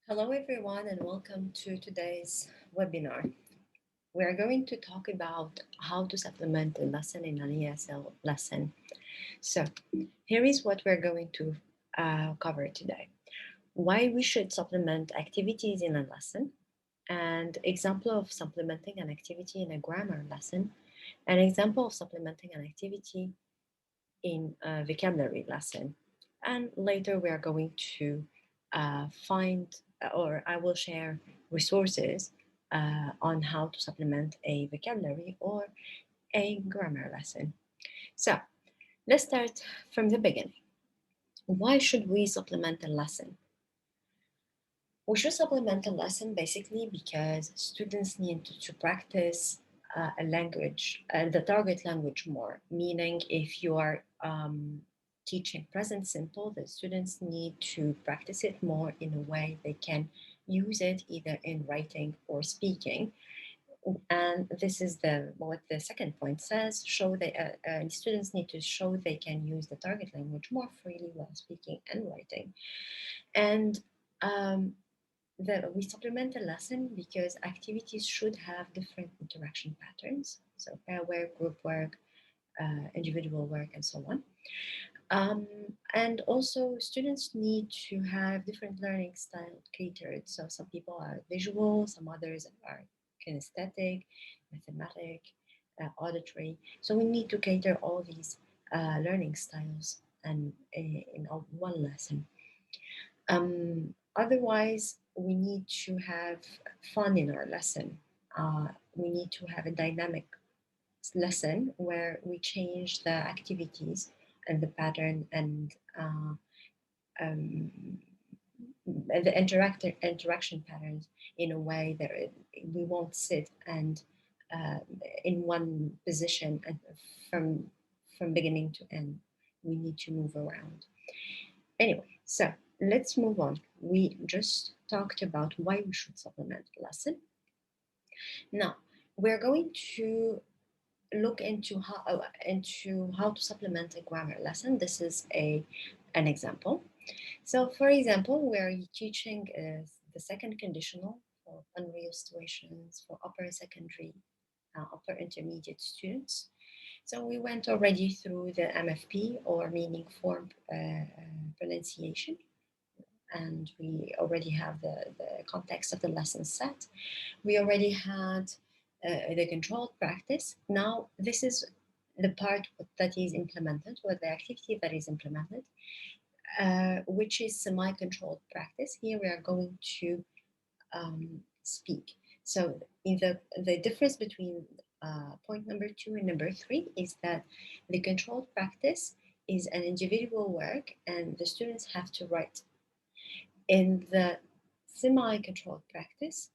Hello, everyone, and welcome to today's webinar. We are going to talk about how to supplement a lesson in an ESL lesson. So, here is what we're going to cover today: why we should supplement activities in a lesson, and example of supplementing an activity in a grammar lesson, an example of supplementing an activity in a vocabulary lesson. And later we are going to find, or I will share resources on how to supplement a vocabulary or a grammar lesson. So let's start from the beginning. Why should we supplement a lesson? We should supplement a lesson basically because students need to practice a language, the target language more. Meaning, if you are teaching present simple, the students need to practice it more in a way they can use it either in writing or speaking. And this is what the second point says: show students need to show they can use the target language more freely while speaking and writing. And um, we supplement the lesson because activities should have different interaction patterns, so pair work, group work, individual work, and so on. And also, students need to have different learning style catered. So some people are visual, some others are kinesthetic, mathematic, auditory. So we need to cater all these learning styles and in one lesson. Otherwise, we need to have fun in our lesson. We need to have a dynamic lesson where we change the activities and the pattern and um, the interaction patterns in a way that we won't sit and uh, in one position and from beginning to end. We need to move around. Anyway, so let's move on. We just talked about why we should supplement the lesson. Now we're going to look into how to supplement a grammar lesson. This is an example. So, for example, we're teaching the second conditional for unreal situations for upper secondary, upper intermediate students. So we went already through the MFP, or meaning form pronunciation, and we already have the context of the lesson set. We already had the controlled practice. Now, this is the part that is implemented, or the activity that is implemented, which is semi-controlled practice. Here we are going to speak. So in the difference between point number 2 and number 3 is that the controlled practice is an individual work and the students have to write. In the semi-controlled practice,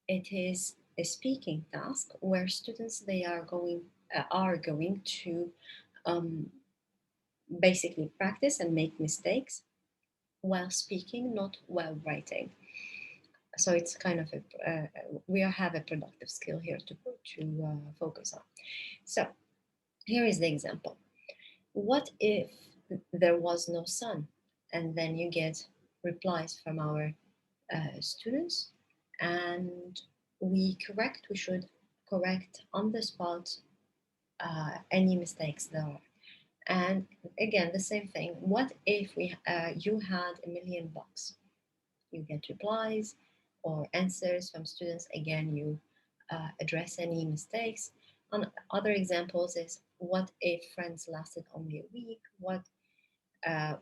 it is a speaking task where students they are going to um, basically practice and make mistakes while speaking, not while writing. So it's kind of we have a productive skill here to focus on. So here is the example. What if there was no sun? And then you get replies from our students, and we should correct on the spot any mistakes there are. And again, the same thing. What if you had $1,000,000? You get replies or answers from students. Again, you address any mistakes. On other examples is, what if friends lasted only a week? What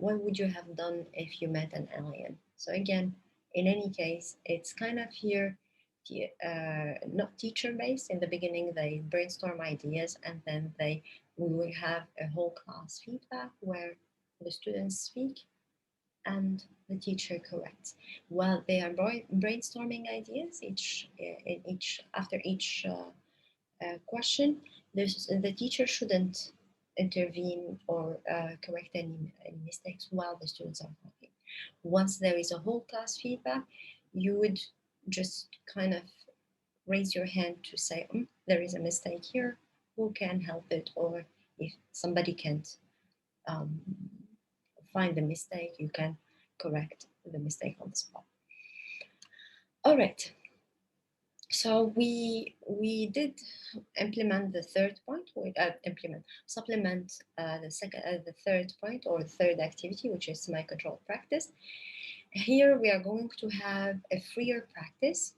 would you have done if you met an alien? So again, in any case, it's kind of here not teacher based. In the beginning, they brainstorm ideas, and then we will have a whole class feedback where the students speak and the teacher corrects. While they are brainstorming ideas, after each question, the teacher shouldn't intervene or correct any mistakes while the students are talking. Once there is a whole class feedback, you would just kind of raise your hand to say, there is a mistake here, who can help it? Or if somebody can't um, find the mistake, you can correct the mistake on the spot. All right. So we did implement the third point. We implement supplement the third point or the third activity, which is semi-controlled practice. Here we are going to have a freer practice,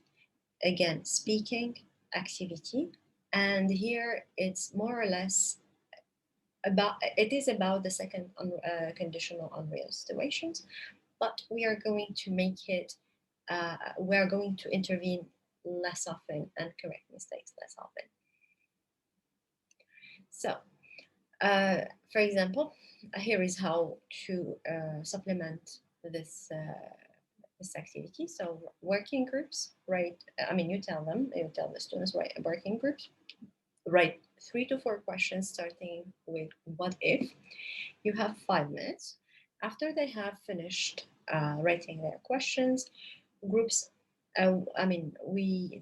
again speaking activity, and here it's more or less about it is about the second conditional unreal situations, but we are going to make it we are going to intervene less often and correct mistakes less often. So for example, here is how to supplement this activity. So working groups, right? I mean, you tell the students, right? Working groups, write 3 to 4 questions starting with what if. You have 5 minutes. After they have finished writing their questions, groups. I mean,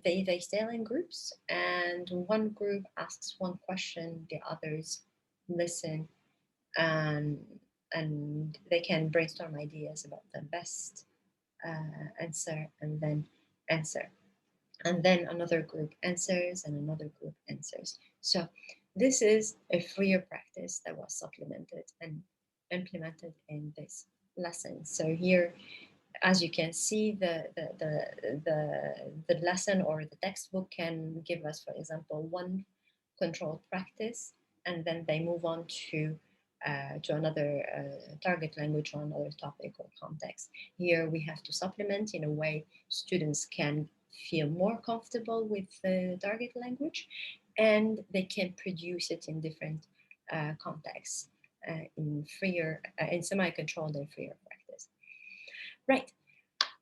they stay in groups, and one group asks one question, the others listen, and they can brainstorm ideas about the best answer, and then answer, and then another group answers, and another group answers. So this is a freer practice that was supplemented and implemented in this lesson. So here, as you can see, the lesson or the textbook can give us, for example, one controlled practice, and then they move on to another target language or another topic or context. Here we have to supplement in a way students can feel more comfortable with the target language, and they can produce it in different contexts, in semi-controlled and freer practice. Right.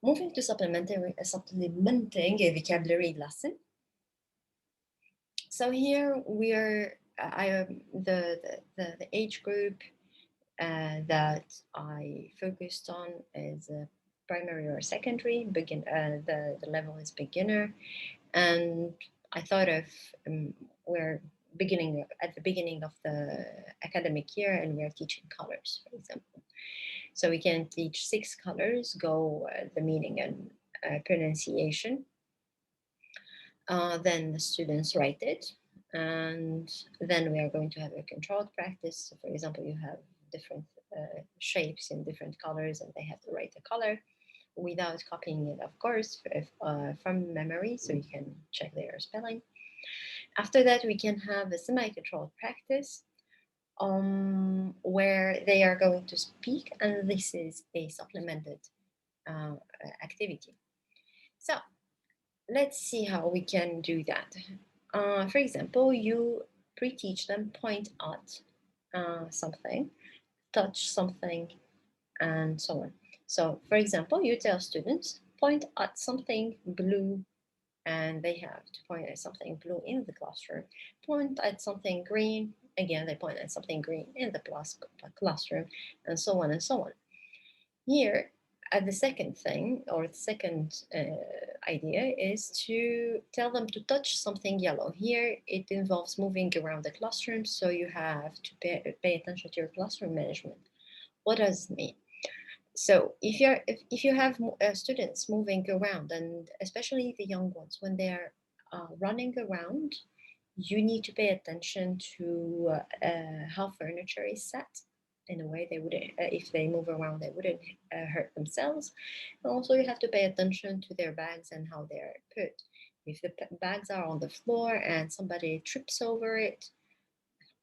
Moving to supplementing a vocabulary lesson. So here we are. I the age group that I focused on is primary or secondary. The level is beginner, and I thought of we're beginning at the beginning of the academic year, and we're teaching colors, for example. So we can teach 6 colors, go the meaning and pronunciation. Then the students write it, and then we are going to have a controlled practice. So for example, you have different shapes in different colors, and they have to write the color without copying it, of course, from memory, so you can check their spelling. After that, we can have a semi-controlled practice where they are going to speak, and this is a supplemented uh, activity. So let's see how we can do that. For example, you pre-teach them point at something, touch something, and so on. So, for example, you tell students point at something blue, and they have to point at something blue in the classroom. Point at something green, again, they point at something green in the classroom, and so on and so on. Here, the second thing or the second idea is to tell them to touch something yellow. Here, it involves moving around the classroom, so you have to pay attention to your classroom management. What does it mean? So if you have students moving around, and especially the young ones, when they're running around, you need to pay attention to how furniture is set in a way they wouldn't if they move around they wouldn't hurt themselves. And also you have to pay attention to their bags and how they're put. If the bags are on the floor and somebody trips over it,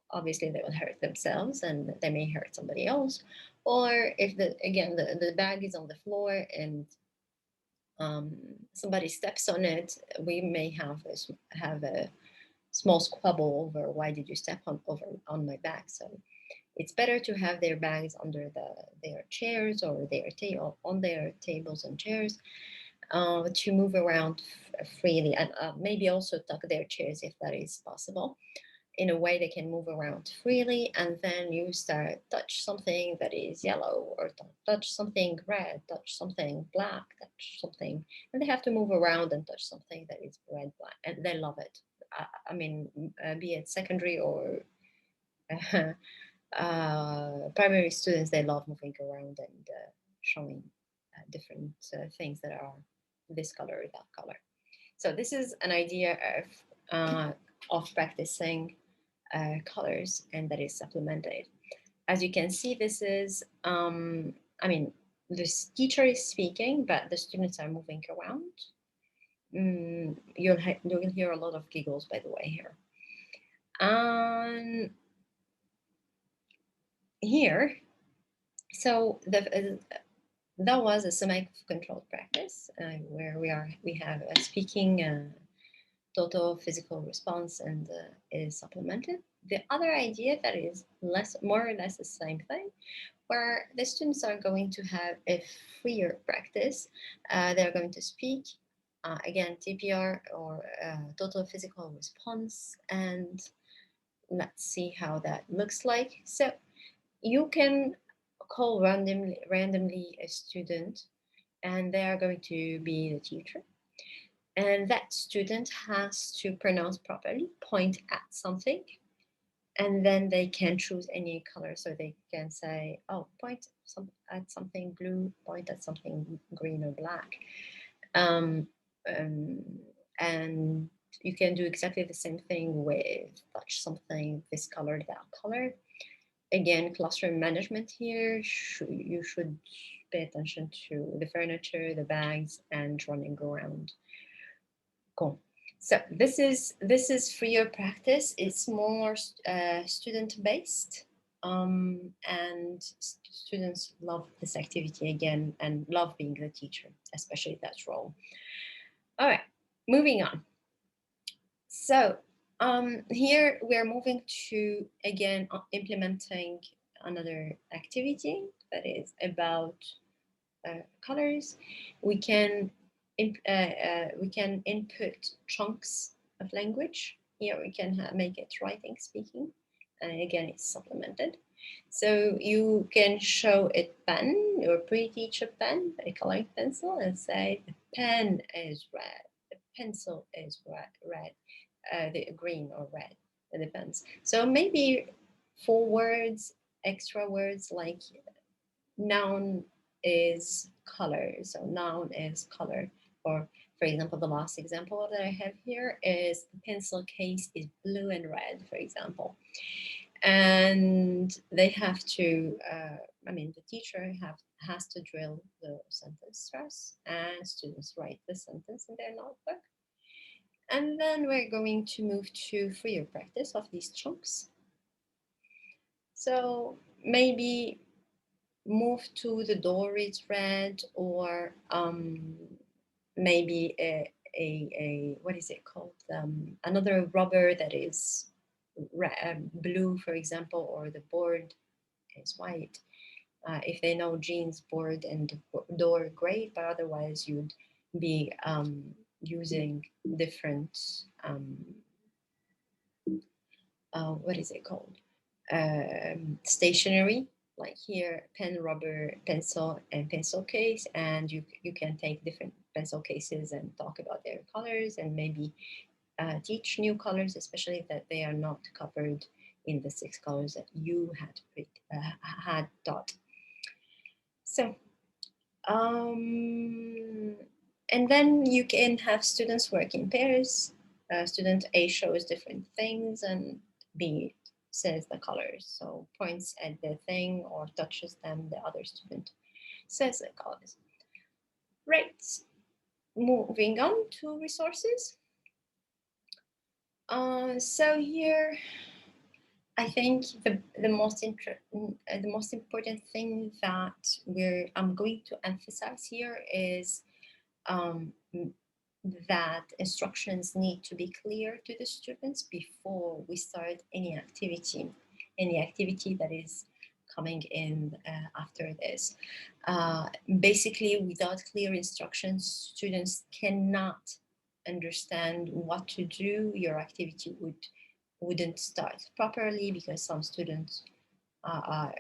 obviously they will hurt themselves and they may hurt somebody else. Or if the bag is on the floor and somebody steps on it, we may have a small squabble over why did you step on my bag. So it's better to have their bags under their chairs or on their tables and chairs to move around freely, and maybe also tuck their chairs if that is possible. In a way they can move around freely, and then you start touch something that is yellow, or touch something red, touch something black, touch something, and they have to move around and touch something that is red, black, and they love it. I mean, be it secondary or primary students, they love moving around and showing different things that are this color or that color. So this is an idea of practicing colors, and that is supplemented. As you can see, this is, I mean, this teacher is speaking, but the students are moving around. You'll hear a lot of giggles, by the way, here. Here, so that was a semi-controlled practice where we have a speaking total physical response and is supplemented. The other idea that is more or less the same thing, where the students are going to have a freer practice. They're going to speak, again, TPR or total physical response, and let's see how that looks like. So you can call randomly a student, and they are going to be the teacher. And that student has to pronounce properly, point at something, and then they can choose any color. So they can say, oh, point at something blue, point at something green or black. Um, um, and you can do exactly the same thing with touch something, this color, that color. Again, classroom management here, you should pay attention to the furniture, the bags, and running around. Cool. So this is freer practice. It's more student based, and students love this activity again and love being the teacher, especially that role. All right, moving on. So here we're moving to again implementing another activity that is about colors. We can we can input chunks of language. Here we can make it writing, speaking, and again it's supplemented. So you can show a pen or pre-teach a pen, a coloring pencil, and say the pen is red, the pencil is red, the green or red. It depends. So maybe 4 words, extra words like noun is color. So noun is color. Or for example, the last example that I have here is the pencil case is blue and red, for example. And they have to, the teacher has to drill the sentence stress, and students write the sentence in their notebook. And then we're going to move to freer practice of these chunks. So maybe move to the door is red, or maybe a what is it called? Another rubber that is blue, for example, or the board is white. If they know jeans, board, and door, great, but otherwise you'd be using different what is it called? Stationery, like here, pen, rubber, pencil, and pencil case. And you can take different pencil cases and talk about their colors, and maybe teach new colors, especially that they are not covered in the 6 colors that you had taught. So, and then you can have students work in pairs. Student A shows different things, and B says the colors. So points at the thing or touches them, the other student says the colors. Right. Moving on to resources. So here, I think the most important thing that I'm going to emphasize here is that instructions need to be clear to the students before we start any activity that is coming in after this. Basically, without clear instructions, students cannot understand what to do. Your activity wouldn't start properly because some students are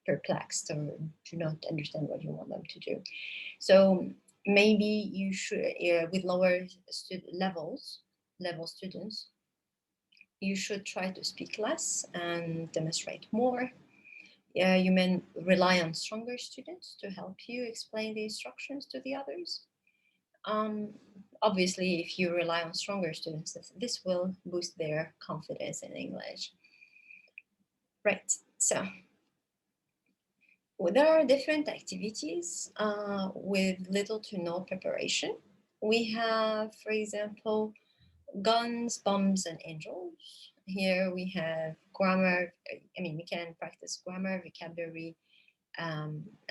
perplexed or do not understand what you want them to do. So maybe you should, with lower level students, you should try to speak less and demonstrate more. You may rely on stronger students to help you explain the instructions to the others. Um, Obviously, if you rely on stronger students, this will boost their confidence in English. Right, so there are different activities with little to no preparation. We have, for example, guns, bombs, and angels. Here we have grammar. We can practice grammar, vocabulary,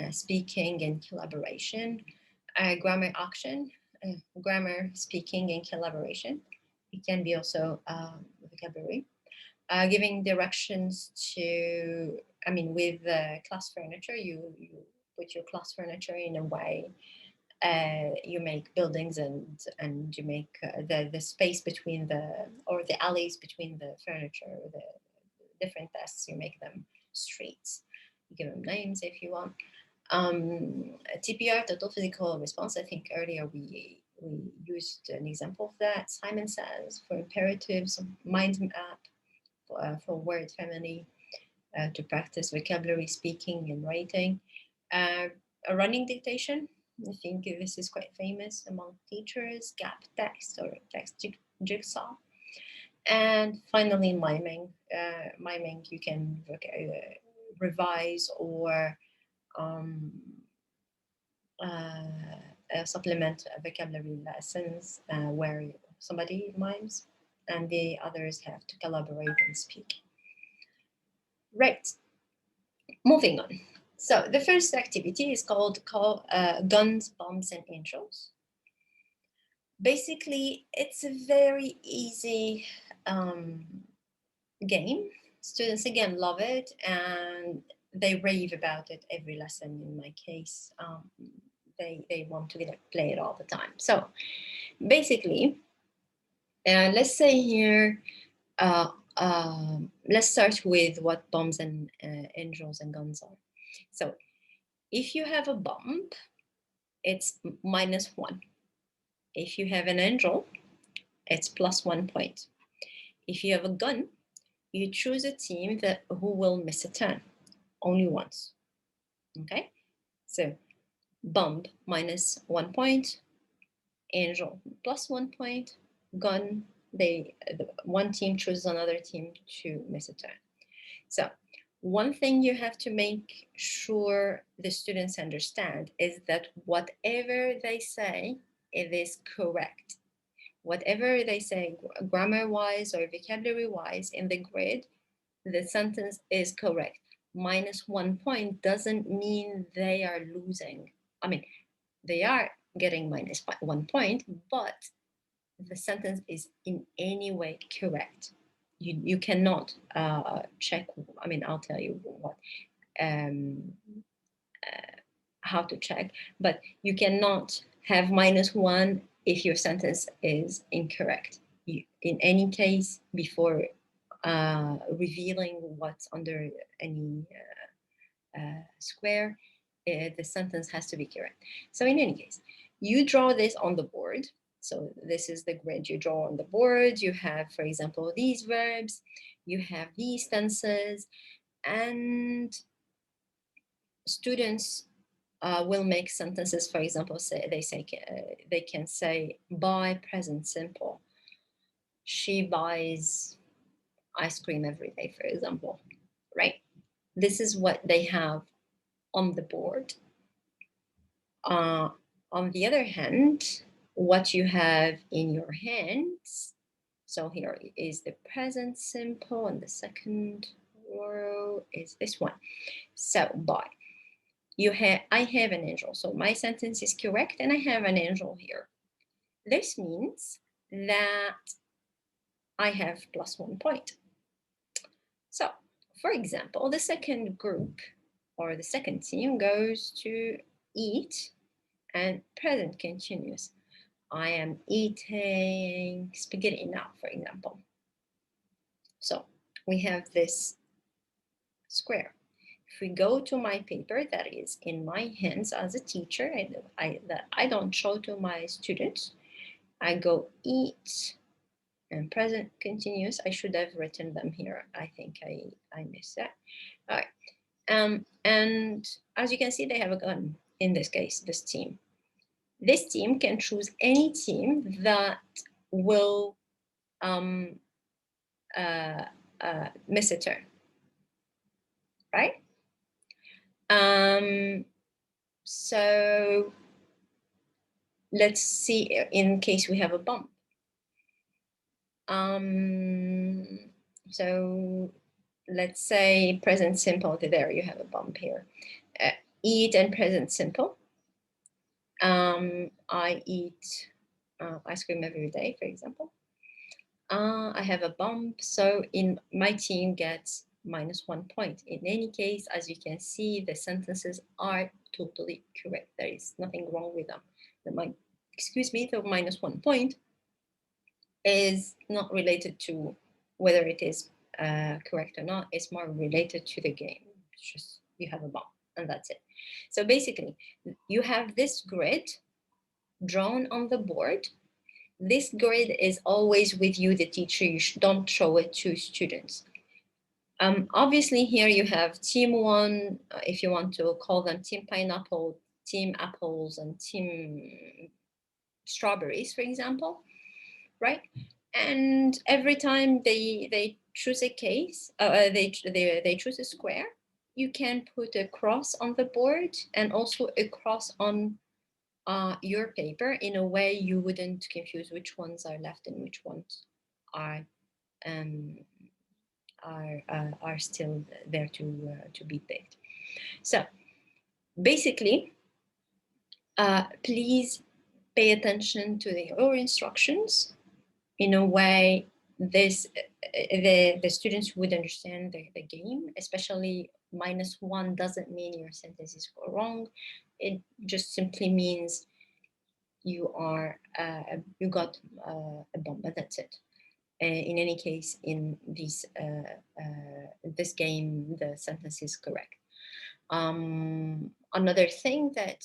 speaking, and collaboration. Grammar action, grammar, speaking, and collaboration. It can be also vocabulary. Giving directions to, with class furniture, you put your class furniture in a way. You make buildings and you make the space between the alleys between the furniture, the different desks, you make them streets. You give them names if you want. TPR, total physical response. I think earlier we used an example of that. Simon says for imperatives, mind map for word family, to practice vocabulary, speaking, and writing. A running dictation. I think this is quite famous among teachers. Gap text or text jigsaw. And finally, miming. Miming, you can revise or um, supplement vocabulary lessons where somebody mimes and the others have to collaborate and speak. Right, moving on. So the first activity is called Guns, Bombs, and Angels. Basically, it's a very easy game. Students again love it and they rave about it every lesson. In my case, they want to play it all the time. So basically, let's say here, let's start with what bombs and angels and guns are. So if you have a bomb, it's -1. If you have an angel, it's +1 point. If you have a gun, you choose a team who will miss a turn only once. Okay, so bomb -1 point, angel +1 point, gun one team chooses another team to miss a turn. So one thing you have to make sure the students understand is that whatever they say, it is correct. Whatever they say, grammar-wise or vocabulary-wise in the grid, the sentence is correct. -1 point doesn't mean they are losing. They are getting -1 point, but the sentence is in any way correct. You cannot check. I'll tell you what um, how to check, but you cannot have -1 if your sentence is incorrect. In any case, before revealing what's under any square, the sentence has to be correct. So in any case, you draw this on the board. So this is the grid you draw on the board. You have, for example, these verbs, you have these tenses, and students will make sentences. For example, they can say buy present simple. She buys ice cream every day, for example, right? This is what they have on the board. On the other hand, what you have in your hands, so here is the present simple, and the second row is this one. So by I have an angel, so my sentence is correct, and I have an angel here. This means that I have +1 point. So, for example, the second group or the second team goes to eat and present continuous. I am eating spaghetti now, for example. So we have this square. If we go to my paper that is in my hands as a teacher, that I don't show to my students, I go eat and present continuous. I should have written them here. I think I missed that. All right. And as you can see, they have a gun in this case, this team. This team can choose any team that will um, uh, miss a turn, right? So let's see in case we have a bump. So let's say present simple. There you have a bump here. Eat and present simple. I eat ice cream every day, for example. I have a bump, so in my team gets -1 point. In any case, as you can see, the sentences are totally correct. There is nothing wrong with them. The -1 point is not related to whether it is correct or not. It's more related to the game. It's just you have a bump and that's it. So basically, you have this grid drawn on the board. This grid is always with you, the teacher. You don't show it to students. Obviously, here you have team one, if you want to call them team pineapple, team apples, and team strawberries, for example, right? And every time they choose a case, they choose a square, you can put a cross on the board and also a cross on your paper in a way you wouldn't confuse which ones are left and which ones are um, are still there to be picked. So basically, please pay attention to your instructions in a way the students would understand the game. Especially -1 doesn't mean your sentences go wrong. It just simply means you got a bomb, but that's it. In any case, in this game, the sentence is correct. Another thing that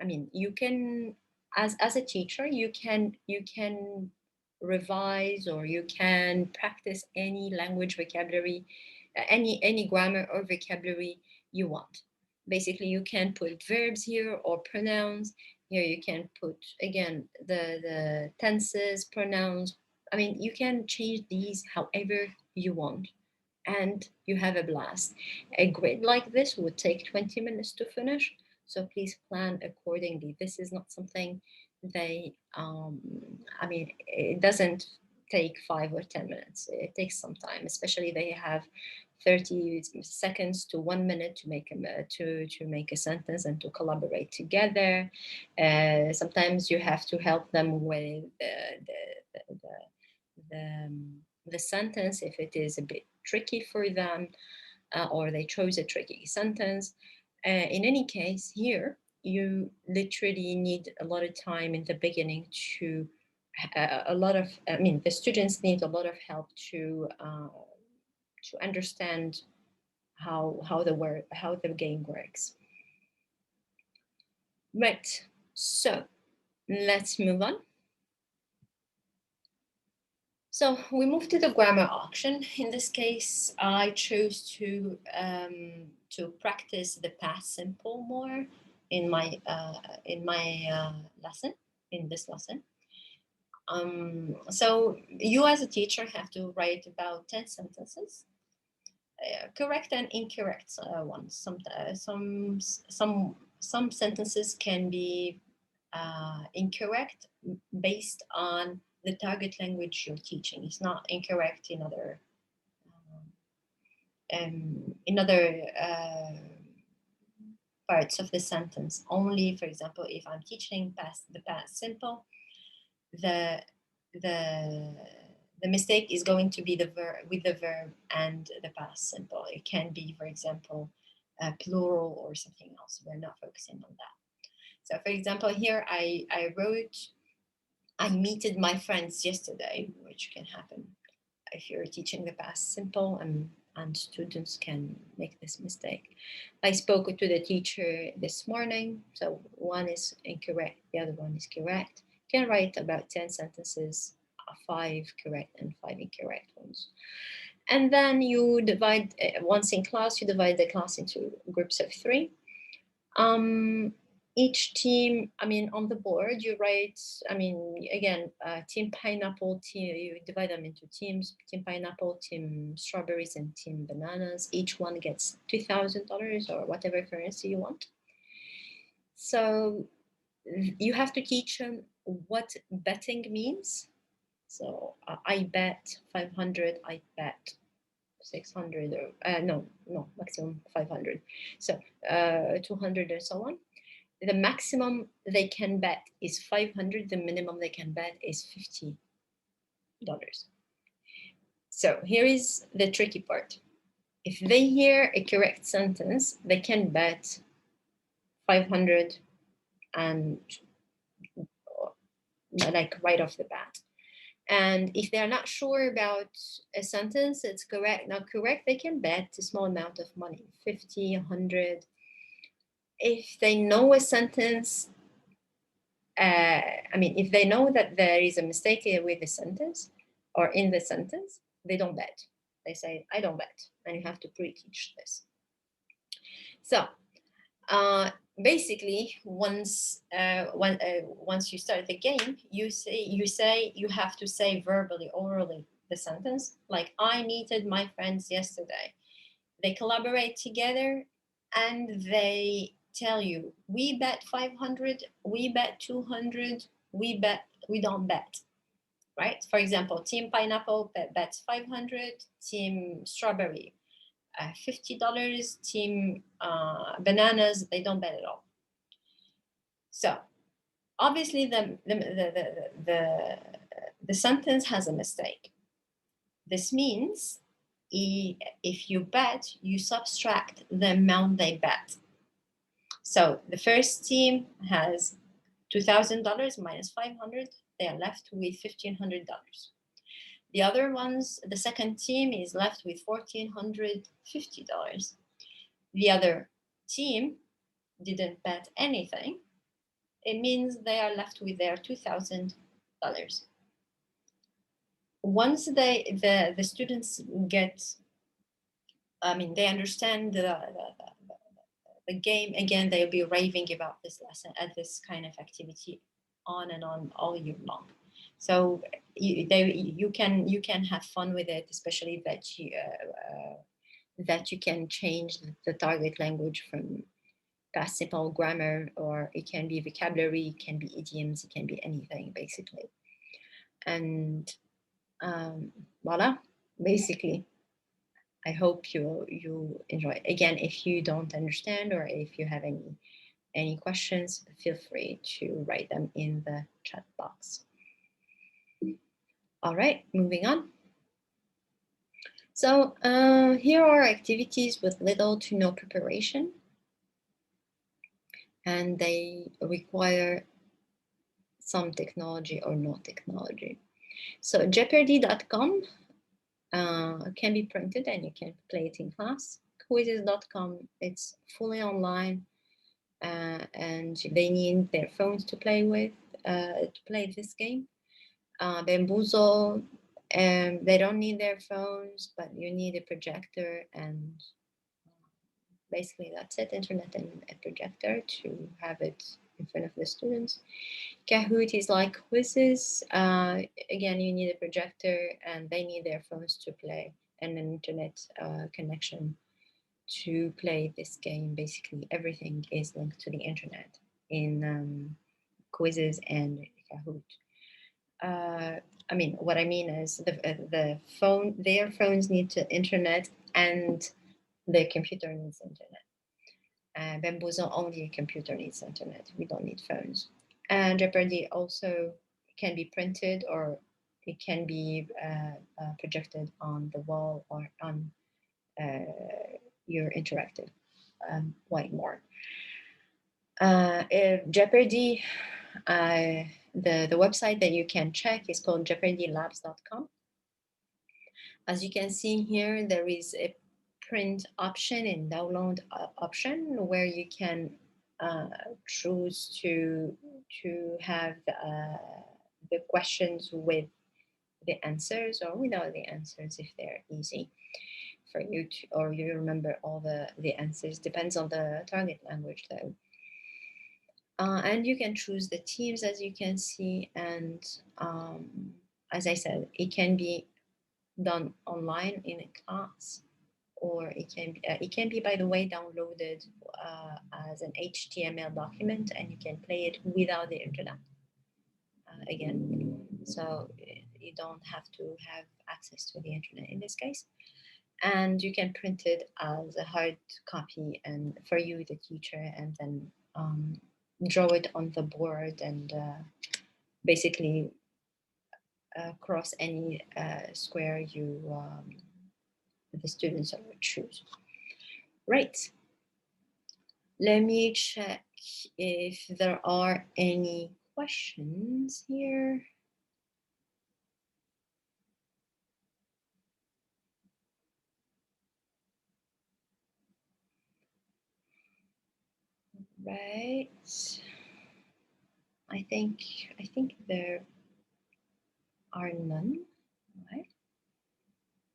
I mean, you can, as a teacher, you can revise or you can practice any language vocabulary, any grammar or vocabulary you want. Basically, you can put verbs here or pronouns. Here you can put again the tenses, pronouns. I mean, you can change these however you want and you have a blast. A grid like this would take 20 minutes to finish, so please plan accordingly. This is not something I mean, it doesn't take 5 or 10 minutes. It takes some time, especially they have 30 seconds to 1 minute to make a sentence and to collaborate together. Sometimes you have to help them with the sentence if it is a bit tricky for them or they chose a tricky sentence. In any case, here you literally need a lot of time in the beginning to I mean, the students need a lot of help to understand how the game works. Right. So let's move on. So we move to the grammar auction. In this case, I chose to practice the past simple more in my lesson, in this lesson. So you as a teacher have to write about 10 sentences, correct and incorrect ones. Some sentences can be incorrect based on the target language you're teaching. It's not incorrect in other parts of the sentence. Only, for example, if I'm teaching the past simple, the the the mistake is going to be with the verb and the past simple. It can be, for example, plural or something else. We're not focusing on that. So, for example, here I wrote, I meted my friends yesterday, which can happen if you're teaching the past simple, and students can make this mistake. I spoke to the teacher this morning, so one is incorrect, the other one is correct. You can write about 10 sentences, 5 correct and 5 incorrect ones. And then you divide, once in class, you divide the class into groups of 3. Each team, I mean, on the board, you write, I mean, again, team pineapple, you divide them into teams, team pineapple, team strawberries, and team bananas. Each one gets $2,000 or whatever currency you want. So you have to teach them what betting means. So I bet 500, I bet 600, or no, maximum 500. So 200 and so on. The maximum they can bet is 500. The minimum they can bet is $50. So here is the tricky part. If they hear a correct sentence, they can bet 500 and like right off the bat. And if they're not sure about a sentence, it's correct, not correct, they can bet a small amount of money, 50, 100. If they know a sentence, I mean, if they know that there is a mistake with the sentence or in the sentence, they don't bet. They say, I don't bet. And you have to pre-teach this. So basically, once you start the game, you have to say verbally, orally, the sentence. Like, I meted my friends yesterday. They collaborate together and they tell you, we bet 500, we bet 200, we don't bet, right? For example, team pineapple bets 500, team strawberry $50, team bananas, they don't bet at all. So obviously the sentence has a mistake. This means if you bet, you subtract the amount they bet. So the first team has $2,000 minus 500. They are left with $1,500. The other ones, the second team is left with $1,450. The other team didn't bet anything. It means they are left with their $2,000. Once the students get, I mean, they understand the game, again, they'll be raving about this lesson and this kind of activity on and on all year long. So you can have fun with it, especially that you can change the target language from past simple grammar, or it can be vocabulary, it can be idioms, it can be anything basically. And voila, basically. I hope you enjoy. Again, if you don't understand or if you have any questions, feel free to write them in the chat box. All right, moving on. So here are activities with little to no preparation, and they require some technology or no technology. So jeopardy.com can be printed and you can play it in class. Quizzes.com, it's fully online. And they need their phones to play with, to play this game. Bamboozle, they don't need their phones, but you need a projector, and basically that's it, internet and a projector to have it in front of the students. Kahoot is like quizzes. Again, you need a projector and they need their phones to play and an internet connection to play this game. Basically, everything is linked to the internet in quizzes and Kahoot. I mean, what I mean is their phones need to internet, and the computer needs internet. Bamboozle, only a computer needs internet. We don't need phones. And Jeopardy also can be printed, or it can be projected on the wall or on your interactive whiteboard. Jeopardy, the website that you can check is called jeopardylabs.com. As you can see here, there is a print option and download option where you can choose to have the questions with the answers or without the answers if they're easy. for you to, or you remember all the answers. Depends on the target language though. And you can choose the teams as you can see. And as I said, it can be done online in a class, or it can be, by the way, downloaded as an HTML document, and you can play it without the internet again. So you don't have to have access to the internet in this case. And you can print it as a hard copy, and for you, the teacher, and then draw it on the board, and basically cross any square the students would choose. Right. Let me check if there are any questions here. Right. I think there are none. Right.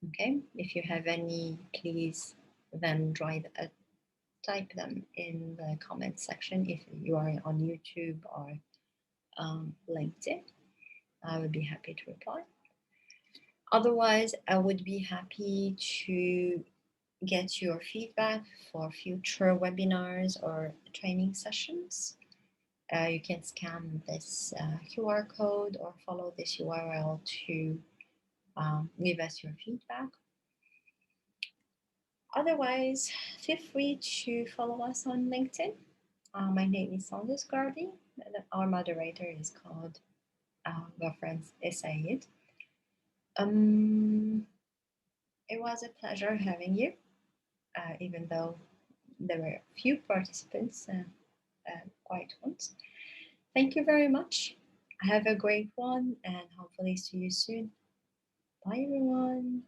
Okay. If you have any, please then type them in the comment section if you are on YouTube or LinkedIn. I would be happy to reply. Otherwise, I would be happy to get your feedback for future webinars or training sessions. You can scan this QR code or follow this URL to give us your feedback. Otherwise, feel free to follow us on LinkedIn. My name is Sandus Gardi. Our moderator is called Reference Said. It was a pleasure having you, even though there were few participants, quite ones. Thank you very much. Have a great one, and hopefully see you soon. Bye, everyone.